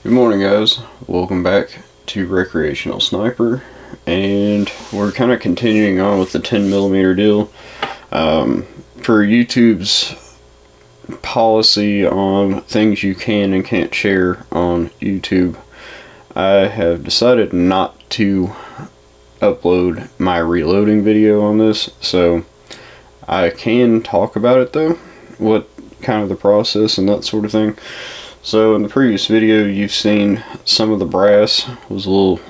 Good morning, guys. Welcome back to Recreational Sniper, and we're kind of continuing on with the 10mm deal. For YouTube's policy on things you can and can't share on YouTube, I have decided not to upload my reloading video on this, so I can talk about it though, what kind of the process and that sort of thing. So in the previous video you've seen some of the brass was a little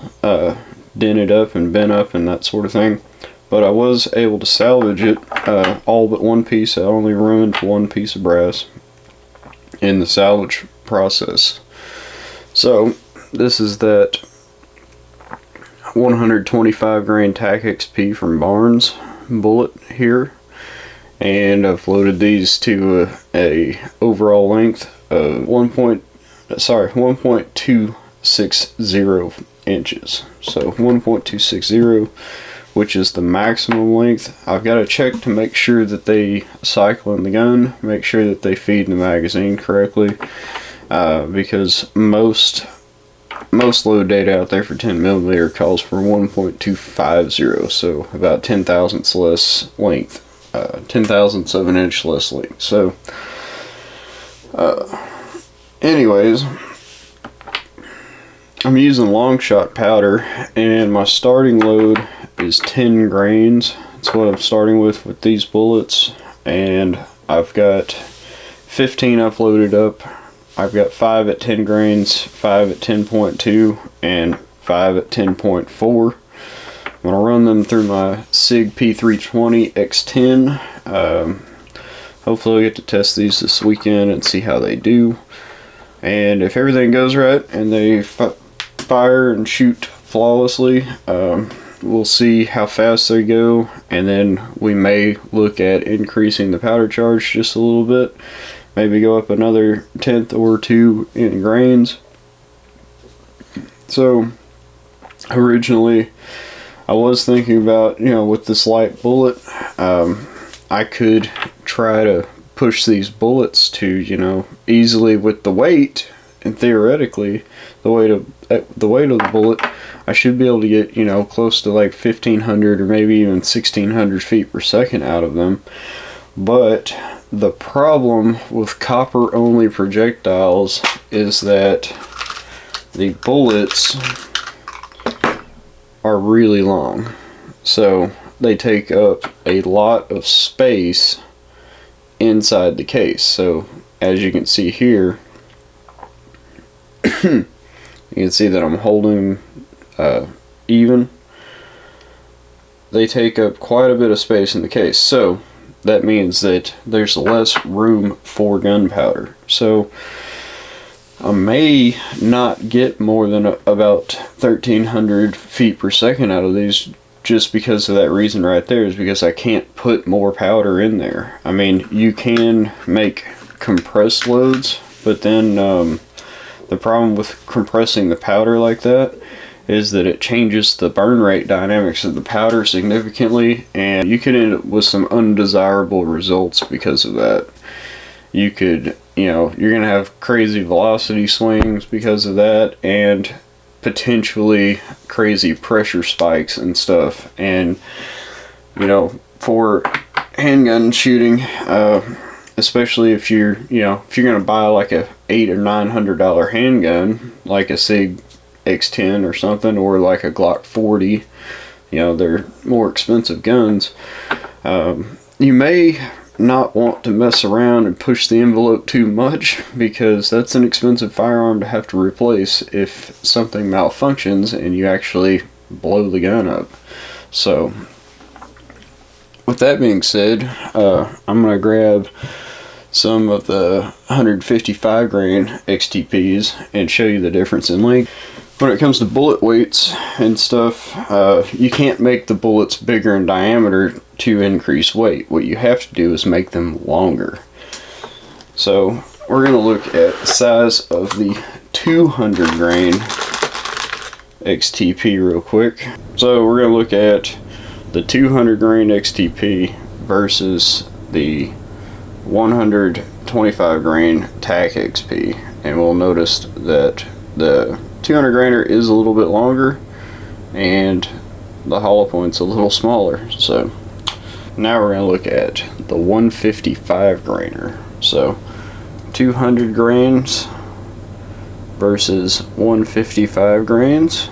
dented up and bent up and that sort of thing, but I was able to salvage it, all but one piece. I only ruined one piece of brass in the salvage process. So this is that 125 grain TAC XP from Barnes bullet here, and I've loaded these to a overall length of 1.260 inches. So 1.260, which is the maximum length. I've got to check to make sure that they cycle in the gun, make sure that they feed the magazine correctly, because most load data out there for 10mm calls for 1.250, so about 10 thousandths less length, 10 thousandths of an inch less length. So anyways, I'm using long shot powder, and my starting load is 10 grains. That's what I'm starting with these bullets, and I've got 15 uploaded up. I've got 5 at 10 grains, 5 at 10.2, and 5 at 10.4. I'm going to run them through my SIG P320 X10. Hopefully I'll get to test these this weekend and see how they do. And if everything goes right and they fire and shoot flawlessly, we'll see how fast they go, and then we may look at increasing the powder charge just a little bit. Maybe go up another tenth or two in grains. So originally I was thinking about, with this light bullet, I could try to push these bullets to, easily with the weight, and theoretically the weight of the bullet, I should be able to get, close to like 1500 or maybe even 1600 feet per second out of them. But the problem with copper only projectiles is that the bullets are really long, so they take up a lot of space inside the case. So as you can see here, you can see that I'm holding even. They take up quite a bit of space in the case, so that means that there's less room for gunpowder. So I may not get more than about 1300 feet per second out of these, just because of that reason right there, is because I can't put more powder in there. I mean, you can make compressed loads, but then the problem with compressing the powder like that is that it changes the burn rate dynamics of the powder significantly, and you could end up with some undesirable results because of that. You could, you're going to have crazy velocity swings because of that, and potentially crazy pressure spikes and stuff. And for handgun shooting, especially if you're going to buy like a $800 or $900 handgun, like a SIG X10 or something, or like a Glock 40, they're more expensive guns. You may not want to mess around and push the envelope too much, because that's an expensive firearm to have to replace if something malfunctions and you actually blow the gun up. So with that being said, I'm going to grab some of the 155 grain XTPs and show you the difference in length. When it comes to bullet weights and stuff, you can't make the bullets bigger in diameter to increase weight. What you have to do is make them longer. So we're going to look at the size of the 200 grain XTP real quick. So we're going to look at the 200 grain XTP versus the 125 grain TAC XP, and we'll notice that The 200 grainer is a little bit longer, and the hollow point's a little smaller. So now we're going to look at the 155 grainer. So 200 grains versus 155 grains,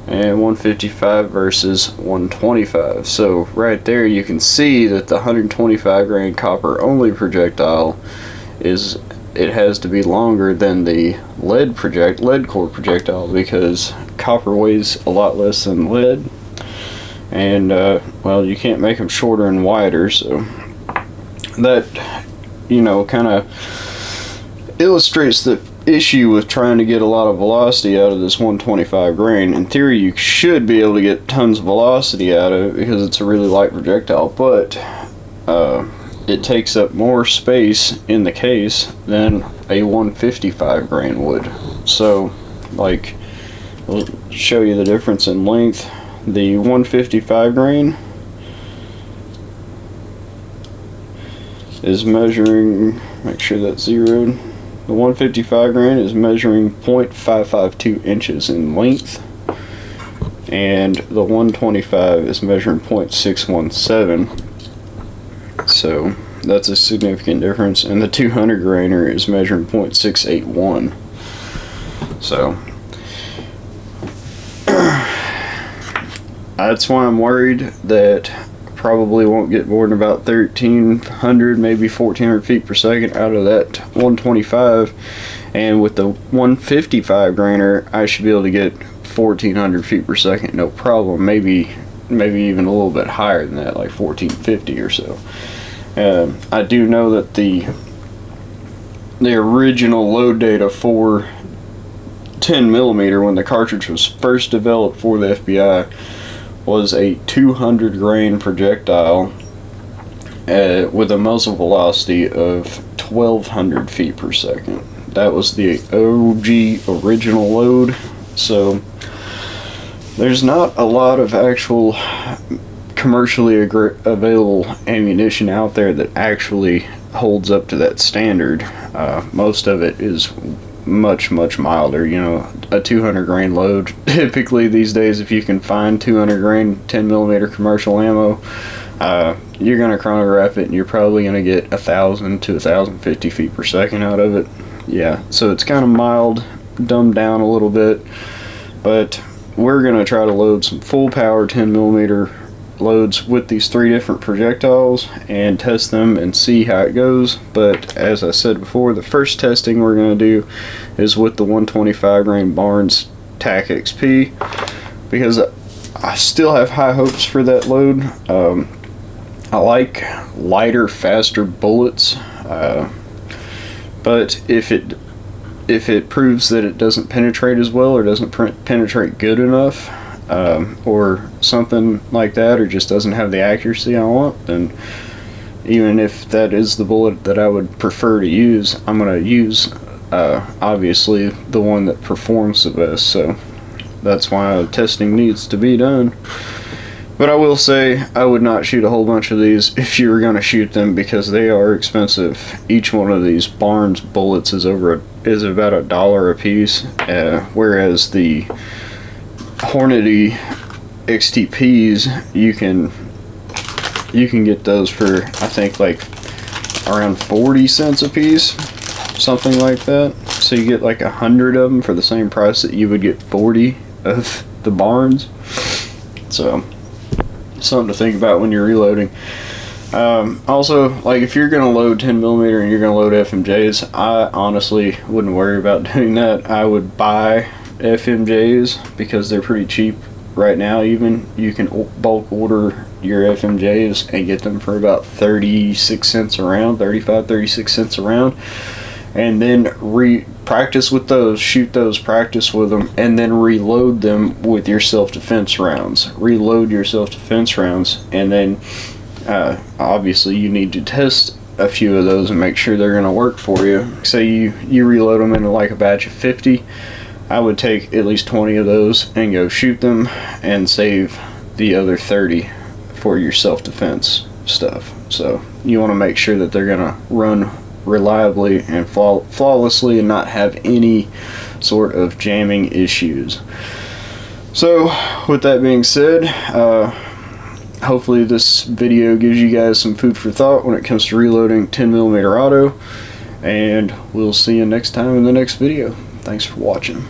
and 155 versus 125. So right there you can see that the 125 grain copper only projectile has to be longer than the lead core projectile, because copper weighs a lot less than lead, and well, you can't make them shorter and wider. So that, you know, kind of illustrates the issue with trying to get a lot of velocity out of this 125 grain. In theory, you should be able to get tons of velocity out of it because it's a really light projectile, but it takes up more space in the case than a 155 grain would. So, like, I'll show you the difference in length. The 155 grain is measuring, make sure that's zeroed. The 155 grain is measuring 0.552 inches in length, and the 125 is measuring 0.617. So that's a significant difference, and the 200 grainer is measuring 0.681. So that's why I'm worried that probably won't get more than about 1,300, maybe 1,400 feet per second out of that 125, and with the 155 grainer I should be able to get 1,400 feet per second, no problem. Maybe even a little bit higher than that, like 1,450 or so. I do know that the original load data for 10 millimeter, when the cartridge was first developed for the FBI, was a 200 grain projectile with a muzzle velocity of 1,200 feet per second. That was the OG original load. So there's not a lot of actual commercially available ammunition out there that actually holds up to that standard. Most of it is much milder. You know, a 200 grain load, typically these days, if you can find 200 grain 10 millimeter commercial ammo, you're going to chronograph it and you're probably going to get 1,000 to 1,050 feet per second out of it. Yeah, so it's kind of mild, dumbed down a little bit, but we're going to try to load some full power 10 millimeter loads with these three different projectiles and test them and see how it goes. But as I said before, the first testing we're going to do is with the 125 grain Barnes TAC XP, because I still have high hopes for that load. I like lighter, faster bullets, but if it proves that it doesn't penetrate as well, or doesn't penetrate good enough, or something like that, or just doesn't have the accuracy I want, then even if that is the bullet that I would prefer to use, I'm going to use obviously the one that performs the best. So that's why testing needs to be done. But I will say, I would not shoot a whole bunch of these if you were going to shoot them, because they are expensive. Each one of these Barnes bullets is about $1 a piece, whereas the Hornady XTPs, you can get those for, I think, like around 40 cents a piece, something like that. So you get like 100 of them for the same price that you would get 40 of the Barnes. So something to think about when you're reloading. Also, like, if you're going to load 10 millimeter and you're going to load FMJs, I honestly wouldn't worry about doing that. I would buy FMJs because they're pretty cheap right now. Even you can bulk order your FMJs and get them for about 36 cents a round, 36 cents a round, and then practice with those, shoot those, practice with them, and then reload them with your self-defense rounds. Reload your self-defense rounds, and then obviously you need to test a few of those and make sure they're going to work for you. Say you reload them into like a batch of 50, I would take at least 20 of those and go shoot them and save the other 30 for your self-defense stuff. So you want to make sure that they're going to run reliably and flawlessly and not have any sort of jamming issues. So with that being said, hopefully this video gives you guys some food for thought when it comes to reloading 10mm auto, and we'll see you next time in the next video. Thanks for watching.